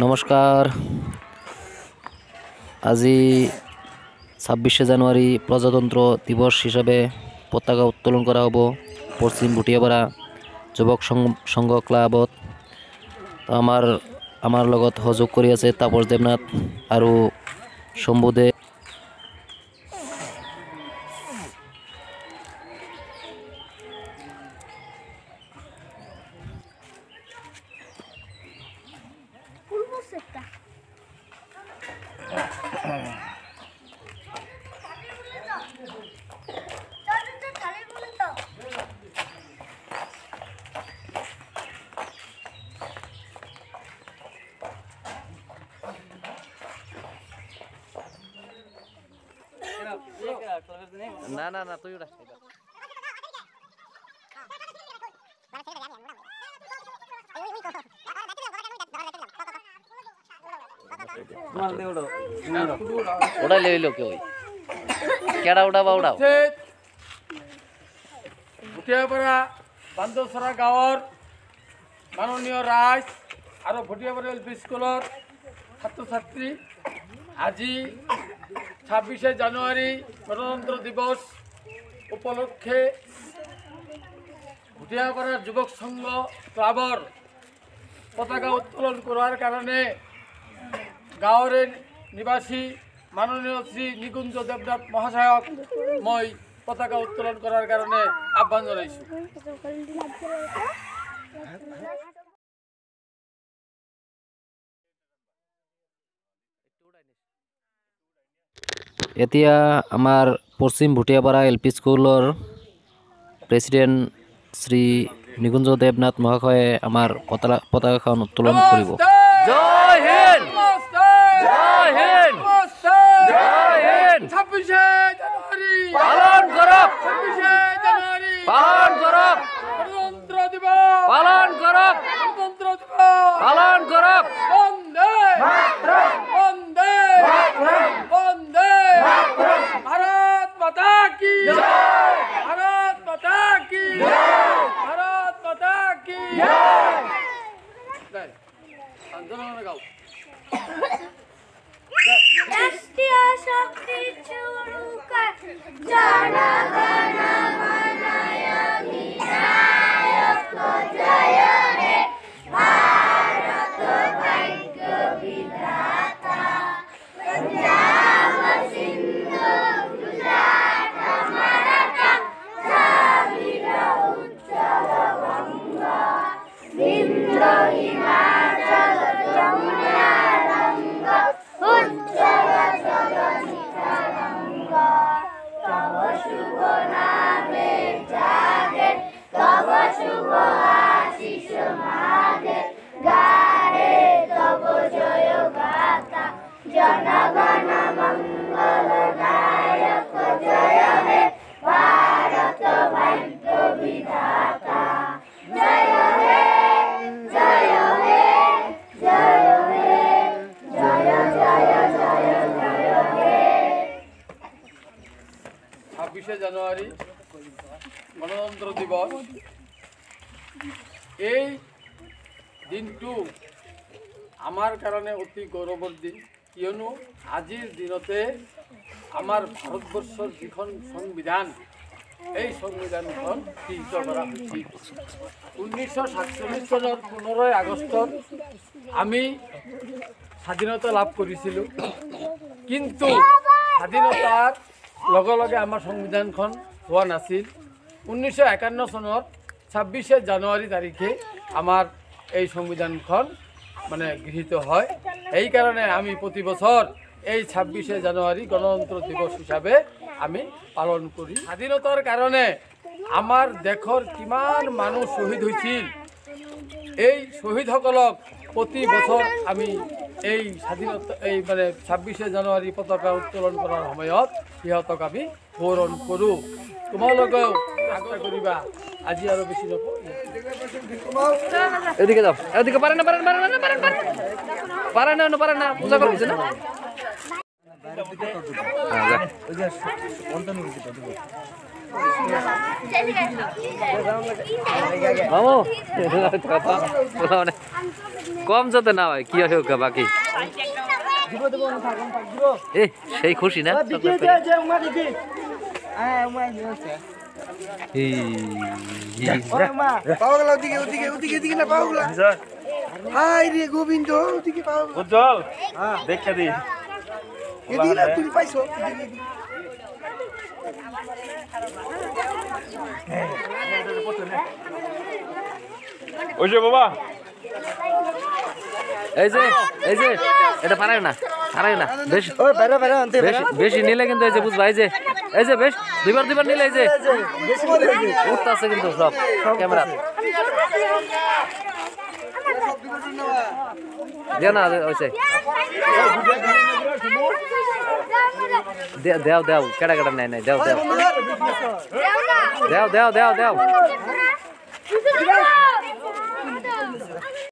নমস্কাৰ। আজি 26শে জানুয়াৰি প্ৰজাতন্ত্ৰ দিবস হিসাবে পতাকা উত্তোলন কৰা হব পশ্চিম ভুটিয়াপাড়া যুৱক সংঘ ক্লাবত। তো আমাৰ লগত সহযোগ কৰি আছে তাপস দেৱনাথ আৰু শম্ভুদে। না না না তুই ওটা ওটা লইলো কেউ কেডা উঠাবা উঠাও। ভুটিয়াপাড়া বান্দৰচৰা গাঁৱৰ মাননীয় ৰাইজ আৰু ভুটিয়াপাড়া এল পি স্কুলৰ ছাত্ৰ ছাত্ৰী, আজি 26শে জানুৱাৰী গণতন্ত্ৰ দিৱস উপলক্ষে ভুটিয়াপাড়া যুৱক সংঘ ক্লাবৰ পতাকা উত্তোলন কৰাৰ কাৰণে গাঁৱৰে নিবাসী মাননীয় শ্ৰী নিকুঞ্জ দেৱনাথ মহাশয়ক মই পতাকা উত্তোলন কৰাৰ কাৰণে আহ্বান জনাইছোঁ। এতিয়া আমাৰ পশ্চিম ভুটিয়াপাড়া এল পি স্কুলৰ প্ৰেচিডেণ্ট শ্ৰী নিকুঞ্জ দেৱনাথ মহাশয়ে আমাৰ পতাকাখন উত্তোলন কৰিব। জয় হিন্দ, জয় হিন্দ, জয় হিন্দ। 26শে জানুৱাৰী পালন কৰক, 26শে জানুৱাৰী পালন কৰক, গণতন্ত্ৰ দিৱস পালন কৰক, গণতন্ত্ৰ দিৱস পালন কৰক। বন্দে মাতৰম, বন্দে মাতৰম, বন্দে মাতৰম। ভাৰত মাতা কি জয়, ভাৰত মাতা কি জয়, ভাৰত মাতা কি জয়। আন্দোলন গাও। রাষ্ট্রীয় শক্তি শুরু কর জনগণ মন অধিনায়ক জয় হে ভারত ভাগ্য বিধাতা পঞ্জাব সিন্ধু গুজরাট মারাঠা দ্রাবিড় উৎকল বঙ্গ বিন্ধ্য হিমাচল যমুনা গঙ্গ উজ্জ্বল জগনি তরঙ্গ তব শুভ নামে জাগে তব শুভ আশিস মাগে গায়ে তব জয় গাথা জনগণ মঙ্গল নায়ক জয় হে ভারত ভাগ্য বিধাতা জয় হে জয় হে জয় হে জয় জয় জয় জয় হে। 26শে জানুৱাৰী গণতন্ত্ৰ দিৱস। এই দিনটো আমাৰ কাৰণে অতি গৌৰৱৰ দিন, কিয়নো আজিৰ দিনতে আমাৰ ভাৰতবৰ্ষৰ যিখন সংবিধান, এই সংবিধানখন গৃহীত কৰা হৈছিল। 1947 চনৰ 15 আগষ্টত আমি স্বাধীনতা লাভ কৰিছিলোঁ, কিন্তু স্বাধীনতাৰ লগে লগে আমাৰ সংবিধানখন হোৱা নাছিল। 1951 চনত 26শে জানুৱাৰী তাৰিখে আমাৰ এই সংবিধানখন গৃহীত হয়। সেইকাৰণে আমি প্ৰতি বছৰ এই 26শে জানুৱাৰী গণতন্ত্ৰ দিৱস হিচাপে আমি পালন কৰি, স্বাধীনতাৰ কাৰণে আমাৰ দেশৰ কিমান মানুহ শ্বহীদ হৈছিল, এই শ্বহীদসকলক প্ৰতি বছৰ আমি এই স্বাধীনতা 26শে জানুৱাৰী পতাকা উত্তোলন কৰাৰ সময়ত সিহঁতক আমি সোঁৱৰণ কৰোঁ। তোমালোকেও আগ্ৰহ কৰিবা। আজি আৰু বেছি নকওঁ, এদিকে যাও, এদিকে পারে না পারে না পারে না পারে না পারে না পারে না পূজা করছে না। মামু কম যাতে না হয় কি হোক বাকি এ সেই খুশি না হাই রে গোবিন্দ ওদিকে পাও উজ্জ্বল দেখে দি এদিকে না তুমি পাইছো ওই যে বাবা এই যে এটা পারায় না বেশি ওই বাইরে বাইরে আনতে বেশি নিলে কিন্তু এই যে বুঝবা এই যে বেশ দুইবার নিলে এই যে উঠতেছে কিন্তু সব ক্যামেরা দেও না হয়েছে দেও কেটা নাই দেও